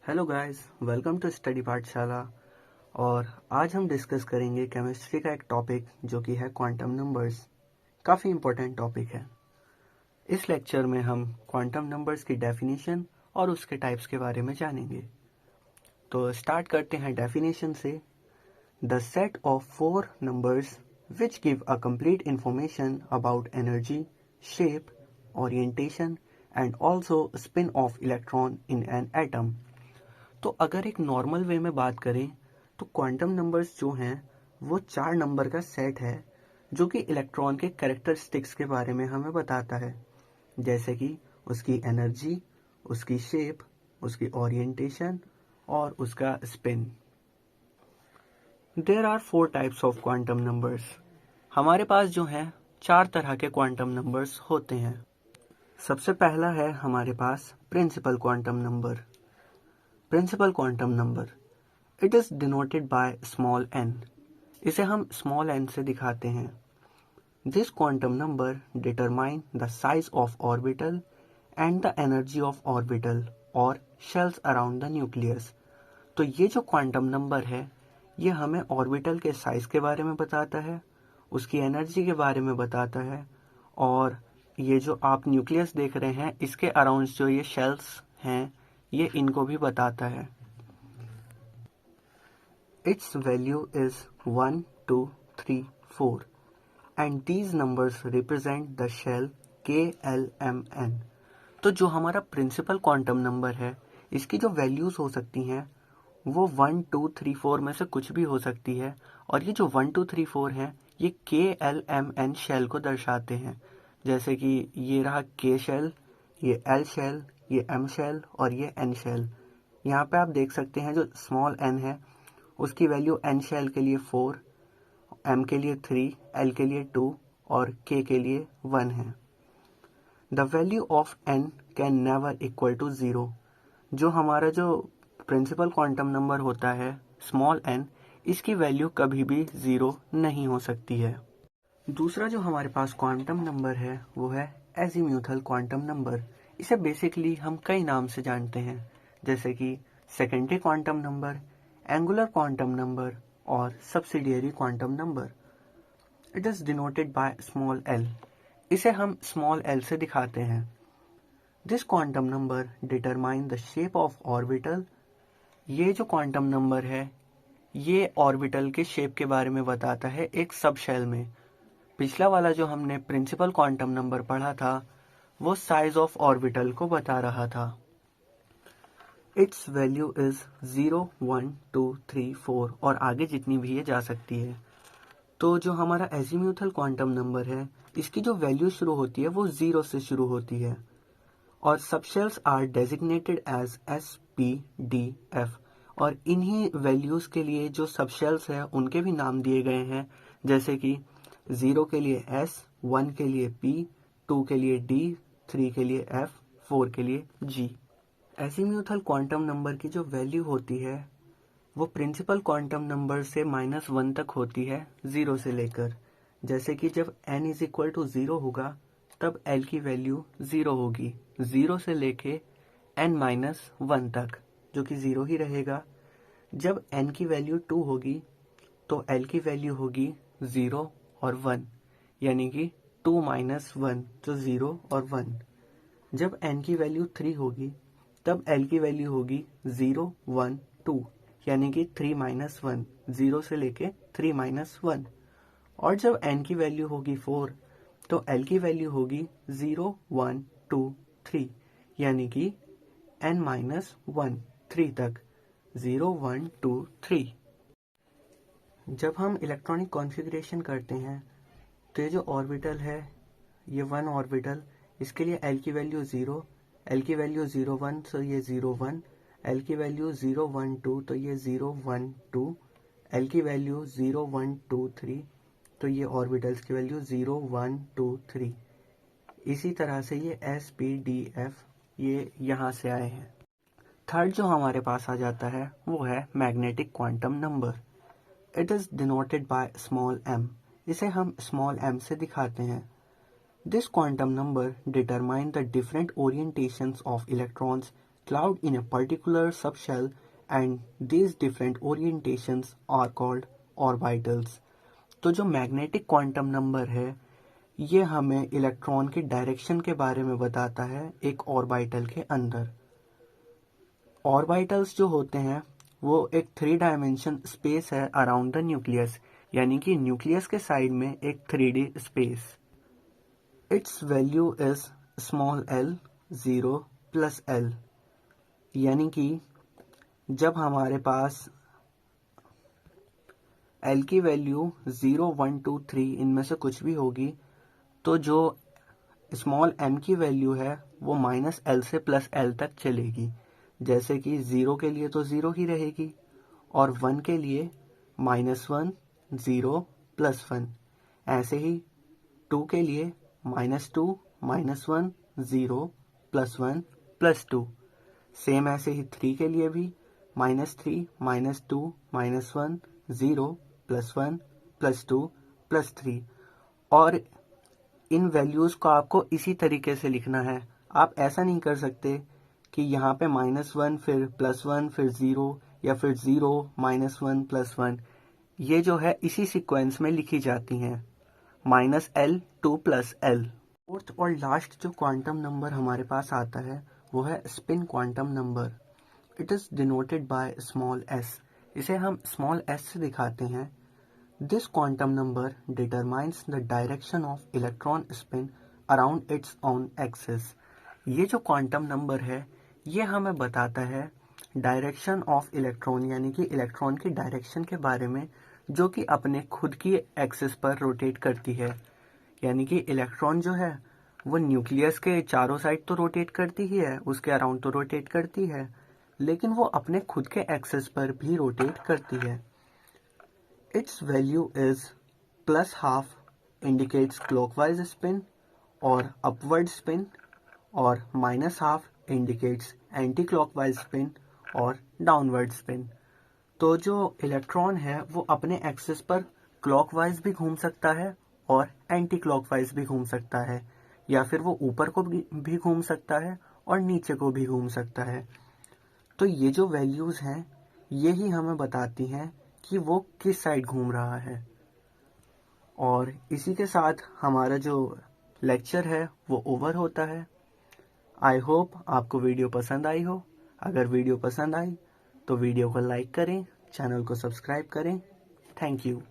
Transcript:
Hello guys, welcome to study Pathshala. और आज हम डिस्कस करेंगे केमिस्ट्री का एक टॉपिक जो कि है क्वांटम नंबर्स। काफ़ी इम्पोर्टेंट टॉपिक है। इस लेक्चर में हम क्वांटम नंबर्स की डेफिनेशन और उसके टाइप्स के बारे में जानेंगे। तो स्टार्ट करते हैं डेफिनेशन से। The set of 4 numbers which give a complete information about energy, shape, orientation and also spin off electron in an atom. तो अगर एक नॉर्मल वे में बात करें तो क्वांटम नंबर्स जो हैं वो 4 नंबर का सेट है जो कि इलेक्ट्रॉन के कैरेक्टरिस्टिक्स के बारे में हमें बताता है, जैसे कि उसकी एनर्जी, उसकी शेप, उसकी ओरिएंटेशन और उसका spin. There are 4 types of quantum numbers. हमारे पास जो हैं 4 तरह के क्वांटम नंबर्स होते हैं। सबसे पहला है हमारे पास principal quantum number. Principal quantum number it is denoted by small n. इसे हम स्मॉल एन से दिखाते हैं। This quantum number determine the size of orbital and the energy of orbital और शेल्स अराउंड द न्यूक्लियस। तो ये जो quantum number है ये हमें ऑर्बिटल के साइज के बारे में बताता है, उसकी एनर्जी के बारे में बताता है, और ये जो आप न्यूक्लियस देख रहे हैं इसके अराउंड जो ये शेल्स हैं ये इनको भी बताता है। Its value is 1, 2, 3, 4 and these numbers represent the shell KLMN। तो जो हमारा प्रिंसिपल क्वांटम नंबर है इसकी जो वैल्यूज हो सकती हैं वो 1, 2, 3, 4 में से कुछ भी हो सकती है, और ये जो 1, 2, 3, 4 हैं ये KLMN शेल को दर्शाते हैं। जैसे कि ये रहा K शेल, ये L शेल, ये M शेल और ये N शेल। यहाँ पे आप देख सकते हैं जो स्मॉल n है उसकी वैल्यू n शेल के लिए 4, m के लिए 3, l के लिए 2 और k के लिए 1 है। The value of n can never equal to 0। जो हमारा जो प्रिंसिपल क्वांटम नंबर होता है स्मॉल n, इसकी वैल्यू कभी भी 0 नहीं हो सकती है। दूसरा जो हमारे पास क्वांटम नंबर है वो है एजीम्यूथल क्वांटम नंबर। इसे बेसिकली हम कई नाम से जानते हैं, जैसे कि secondary quantum number, angular quantum number और subsidiary quantum number. It is denoted by small l. इसे हम स्मॉल एल से दिखाते हैं। This quantum number determine the shape of orbital. ये जो क्वांटम नंबर है ये ऑर्बिटल के शेप के बारे में बताता है एक सब शेल में। पिछला वाला जो हमने प्रिंसिपल क्वांटम नंबर पढ़ा था वो साइज ऑफ ऑर्बिटल को बता रहा था। इट्स वैल्यू इज 0, 1, 2, 3, 4 और आगे जितनी भी ये जा सकती है। तो जो हमारा एजीम्यूथल क्वांटम नंबर है इसकी जो वैल्यू शुरू होती है वो 0 से शुरू होती है, और subshells are designated as S, P, D, F। और इन्हीं वैल्यूज के लिए जो सबशेल्स है उनके भी नाम दिए गए हैं, जैसे कि 0 के लिए S, 1 के लिए P, 2 के लिए D, 3 के लिए F, 4 के लिए G। एजीम्यूथल क्वांटम नंबर की जो वैल्यू होती है वो प्रिंसिपल क्वांटम नंबर से -1 तक होती है, 0 से लेकर। जैसे कि जब n इज इक्वल टू 0 होगा तब l की वैल्यू 0 होगी, 0 से लेके n-1 तक, जो कि 0 ही रहेगा। जब n की वैल्यू 2 होगी तो l की वैल्यू होगी 0 और 1, यानी कि 2 - 1, जो 0 और 1। जब n की वैल्यू 3 होगी तब l की वैल्यू होगी 0, 1, 2, यानी कि 3 - 1, 0 से लेके 3 - 1। और जब n की वैल्यू होगी 4 तो l की वैल्यू होगी 0, 1, 2, 3, यानी कि n-1, 3 तक, 0, 1, 2, 3। जब हम इलेक्ट्रॉनिक कॉन्फ़िगरेशन करते हैं तो ये जो ऑर्बिटल है ये 1 ऑर्बिटल, इसके लिए l की वैल्यू 0, l की वैल्यू 0, 1 तो ये 0, 1, l की वैल्यू 0, 1, 2 तो ये 0, 1, 2, l की वैल्यू 0, 1, 2, 3 तो ये ऑर्बिटल्स की वैल्यू 0, 1, 2, 3। इसी तरह से ये S, P, D, F ये यहाँ से आए हैं। थर्ड जो हमारे पास आ जाता है वो है magnetic quantum number. It is denoted by small m। इसे हम स्मॉल m से दिखाते हैं। This quantum number determine the different orientations of electrons cloud in a particular subshell, and these different orientations are called orbitals. तो जो magnetic quantum number है ये हमें इलेक्ट्रॉन के डायरेक्शन के बारे में बताता है एक ऑर्बिटल के अंदर। ऑर्बिटल्स जो होते हैं वो एक 3 डायमेंशन स्पेस है अराउंड द न्यूक्लियस, यानी कि न्यूक्लियस के साइड में एक 3D space. It's value is small l 0 plus l, यानी कि जब हमारे पास l की वैल्यू 0 1 2 3 इनमें से कुछ भी होगी तो जो स्मॉल m की वैल्यू है वो -l से +l तक चलेगी। जैसे कि 0 के लिए तो 0 ही रहेगी और 1 के लिए -1 0 +1, ऐसे ही 2 के लिए -2 -1 0 +1 +2, सेम ऐसे ही 3 के लिए भी -3 -2 -1 0 +1 +2 +3। और इन वैल्यूज़ को आपको इसी तरीके से लिखना है। आप ऐसा नहीं कर सकते कि यहाँ पे -1 फिर +1 फिर 0 या फिर 0 -1 +1, ये जो है इसी सीक्वेंस में लिखी जाती हैं -l 2 +l। फोर्थ और लास्ट जो क्वांटम नंबर हमारे पास आता है वो है spin quantum number. It is denoted by small s। इसे हम स्मॉल s से दिखाते हैं। This quantum number determines the direction of electron spin around its own axis। ये जो क्वांटम नंबर है ये हमें बताता है डायरेक्शन ऑफ इलेक्ट्रॉन, यानी कि इलेक्ट्रॉन की डायरेक्शन के बारे में, जो कि अपने खुद की एक्सिस पर रोटेट करती है। यानी कि इलेक्ट्रॉन जो है वो न्यूक्लियस के चारों साइड तो रोटेट करती ही है, उसके अराउंड तो रोटेट करती है, लेकिन वो अपने खुद के एक्सिस पर भी रोटेट करती है। Its value is +12 indicates clockwise spin और upward spin, और -12 indicates anti-clockwise spin और downward spin। तो जो इलेक्ट्रॉन है वो अपने एक्सिस पर क्लॉकवाइज भी घूम सकता है और एंटी क्लॉकवाइज भी घूम सकता है, या फिर वो ऊपर को भी घूम सकता है और नीचे को भी घूम सकता है। तो ये जो वैल्यूज़ हैं ये ही हमें बताती हैं कि वो किस साइड घूम रहा है। और इसी के साथ हमारा जो लेक्चर है वो ओवर होता है। आई होप आपको वीडियो पसंद आई हो। अगर वीडियो पसंद आई तो वीडियो को लाइक करें, चैनल को सब्सक्राइब करें। Thank you.